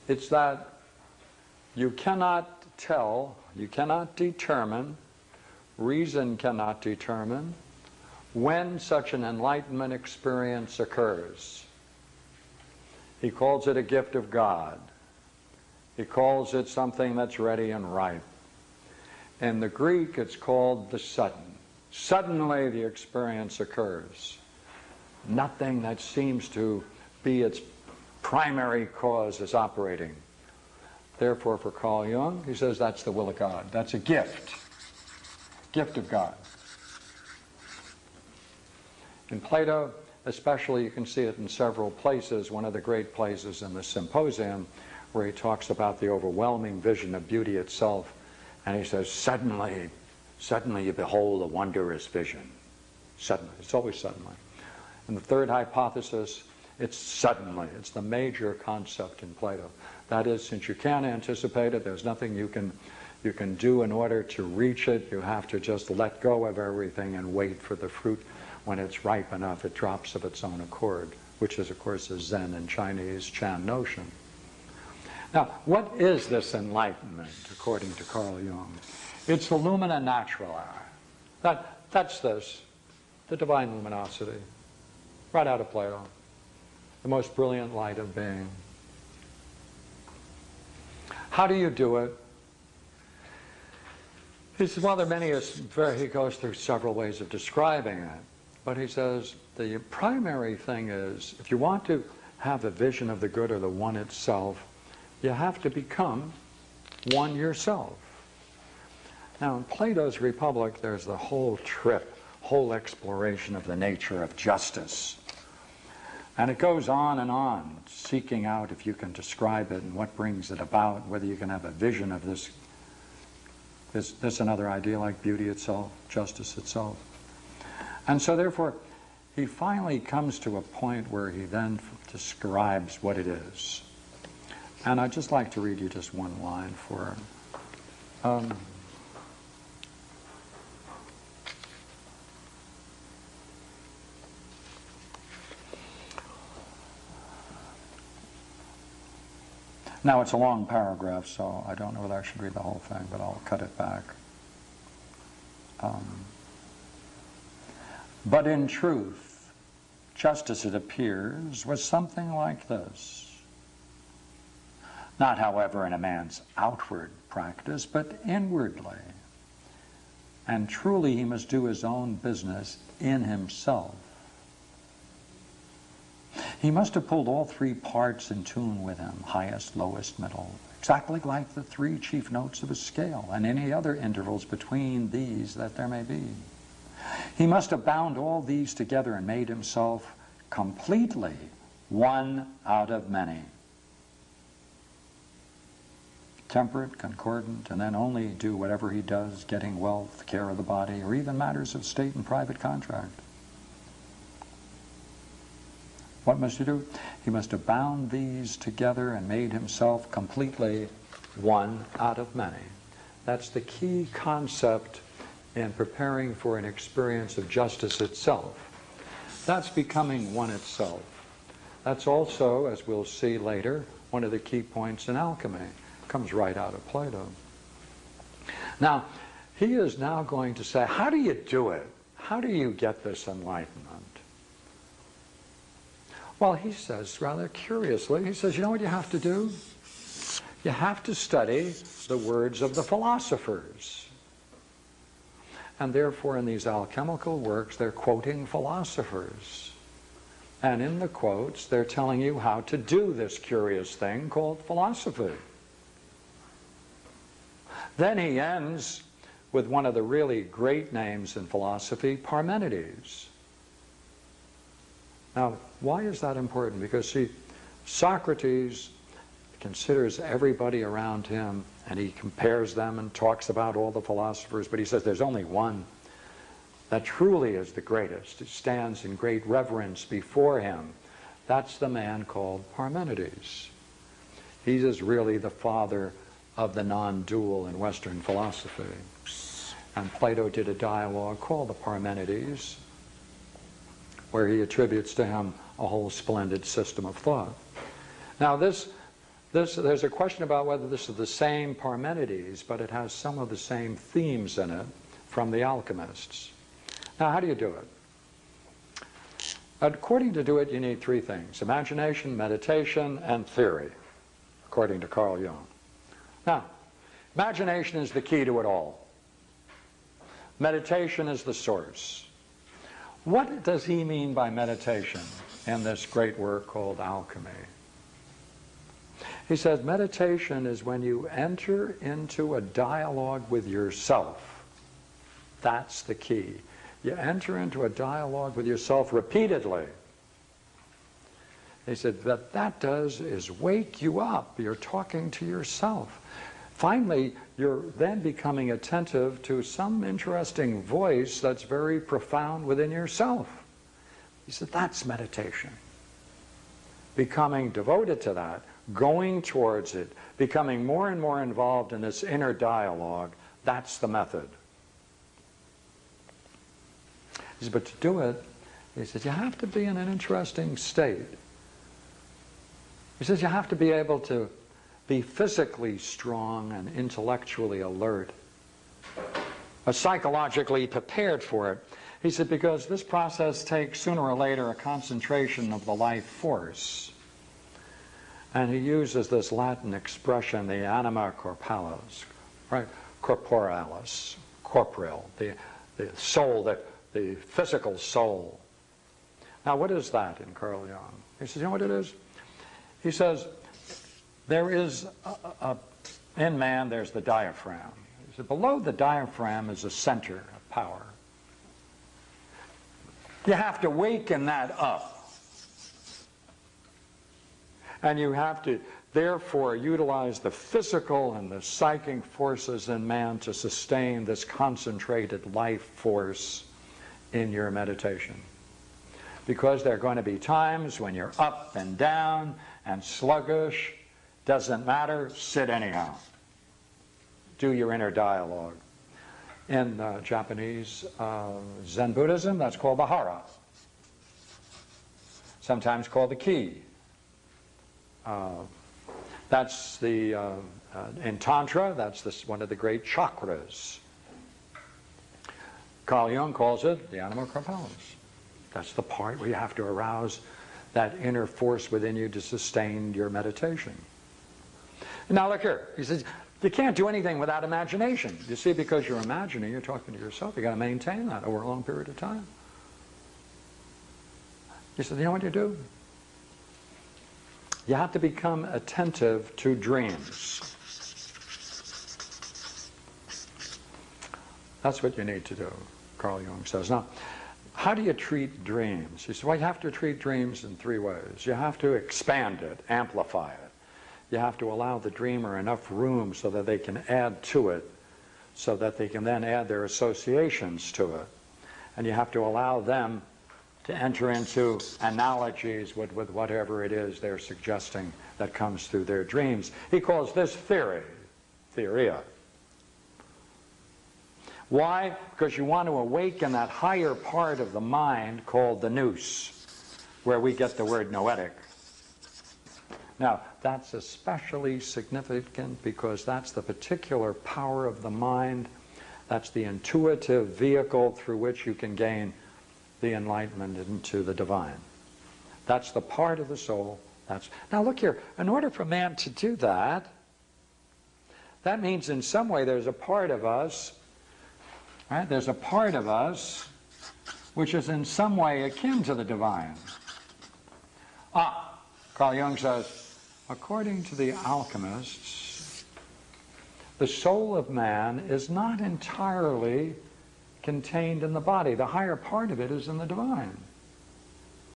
It's that you cannot tell, you cannot determine, reason cannot determine when such an enlightenment experience occurs. He calls it a gift of God. He calls it something that's ready and ripe. In the Greek, it's called the sudden. Suddenly the experience occurs. Nothing that seems to be its primary cause is operating. Therefore, for Carl Jung, he says that's the will of God. That's a gift. Gift of God. In Plato, especially, you can see it in several places. One of the great places in the Symposium, where he talks about the overwhelming vision of beauty itself, and he says, suddenly you behold a wondrous vision. Suddenly. It's always suddenly. And the third hypothesis, it's suddenly. It's the major concept in Plato. That is, since you can't anticipate it, there's nothing you can do in order to reach it. You have to just let go of everything and wait for the fruit. When it's ripe enough, it drops of its own accord, which is, of course, a Zen and Chinese Chan notion. Now, what is this enlightenment, according to Carl Jung? It's the lumina naturae. That's this, the divine luminosity, right out of Plato, the most brilliant light of being. How do you do it? He says, well, there are many, he goes through several ways of describing it. But he says the primary thing is, if you want to have a vision of the good or the one itself, you have to become one yourself. Now, in Plato's Republic, there's the whole trip, whole exploration of the nature of justice. And it goes on, seeking out if you can describe it and what brings it about, whether you can have a vision of this another idea like beauty itself, justice itself. And so therefore, he finally comes to a point where he then describes what it is. And I'd just like to read you just one line for now, it's a long paragraph, so I don't know whether I should read the whole thing, but I'll cut it back. But in truth, just as it appears, was something like this. Not, however, in a man's outward practice, but inwardly. And truly he must do his own business in himself. He must have pulled all three parts in tune with him, highest, lowest, middle, exactly like the three chief notes of a scale, and any other intervals between these that there may be. He must have bound all these together and made himself completely one out of many. Temperate, concordant, and then only do whatever he does, getting wealth, care of the body, or even matters of state and private contract. What must he do? He must have bound these together and made himself completely one out of many. That's the key concept in preparing for an experience of justice itself. That's becoming one itself. That's also, as we'll see later, one of the key points in alchemy. It comes right out of Plato. Now, he is now going to say, how do you do it? How do you get this enlightenment? Well, he says, rather curiously, he says, you know what you have to do? You have to study the words of the philosophers. And therefore, in these alchemical works, they're quoting philosophers. And in the quotes, they're telling you how to do this curious thing called philosophy. Then he ends with one of the really great names in philosophy, Parmenides. Now, why is that important? Because, see, Socrates considers everybody around him, and he compares them and talks about all the philosophers, but he says there's only one that truly is the greatest. It stands in great reverence before him. That's the man called Parmenides. He is really the father of the non-dual in Western philosophy. And Plato did a dialogue called the Parmenides, where he attributes to him a whole splendid system of thought. Now this there's a question about whether this is the same Parmenides, but it has some of the same themes in it from the alchemists. Now, how do you do it? According to do it, you need three things: imagination, meditation, and theory, according to Carl Jung. Now, imagination is the key to it all. Meditation is the source. What does he mean by meditation in this great work called Alchemy? He says meditation is when you enter into a dialogue with yourself. That's the key. You enter into a dialogue with yourself repeatedly. He said that does is wake you up. You're talking to yourself. Finally, you're then becoming attentive to some interesting voice that's very profound within yourself. He said that's meditation. Becoming devoted to that, going towards it, becoming more and more involved in this inner dialogue, that's the method. He said, but to do it, he says, you have to be in an interesting state. He says you have to be able to be physically strong and intellectually alert, psychologically prepared for it. He said because this process takes sooner or later a concentration of the life force. And he uses this Latin expression, the anima corporalis, right? Corporalis, corporeal, the soul, the physical soul. Now, what is that in Carl Jung? He says, you know what it is? He says, there is, in man, there's the diaphragm. He said, below the diaphragm is a center of power. You have to waken that up. And you have to, therefore, utilize the physical and the psychic forces in man to sustain this concentrated life force in your meditation. Because there are going to be times when you're up and down and sluggish. Doesn't matter, sit anyhow. Do your inner dialogue. In Japanese Zen Buddhism, that's called the hara. Sometimes called the ki. That's the, in Tantra, that's one of the great chakras. Carl Jung calls it the anima corporalis. That's the part where you have to arouse that inner force within you to sustain your meditation. Now look here, he says, you can't do anything without imagination. You see, because you're imagining, you're talking to yourself, you've got to maintain that over a long period of time. He said, you know what you do? You have to become attentive to dreams. That's what you need to do, Carl Jung says. Now, how do you treat dreams? He says, well, you have to treat dreams in three ways. You have to expand it, amplify it. You have to allow the dreamer enough room so that they can add to it, so that they can then add their associations to it. And you have to allow them to enter into analogies with whatever it is they're suggesting that comes through their dreams. He calls this theory, theoria. Why? Because you want to awaken that higher part of the mind called the nous, where we get the word noetic. Now, that's especially significant because that's the particular power of the mind. That's the intuitive vehicle through which you can gain the enlightenment into the divine. That's the part of the soul. Now look here, in order for man to do that, that means in some way there's a part of us, right? There's a part of us which is in some way akin to the divine. Carl Jung says, according to the alchemists, the soul of man is not entirely contained in the body. The higher part of it is in the divine.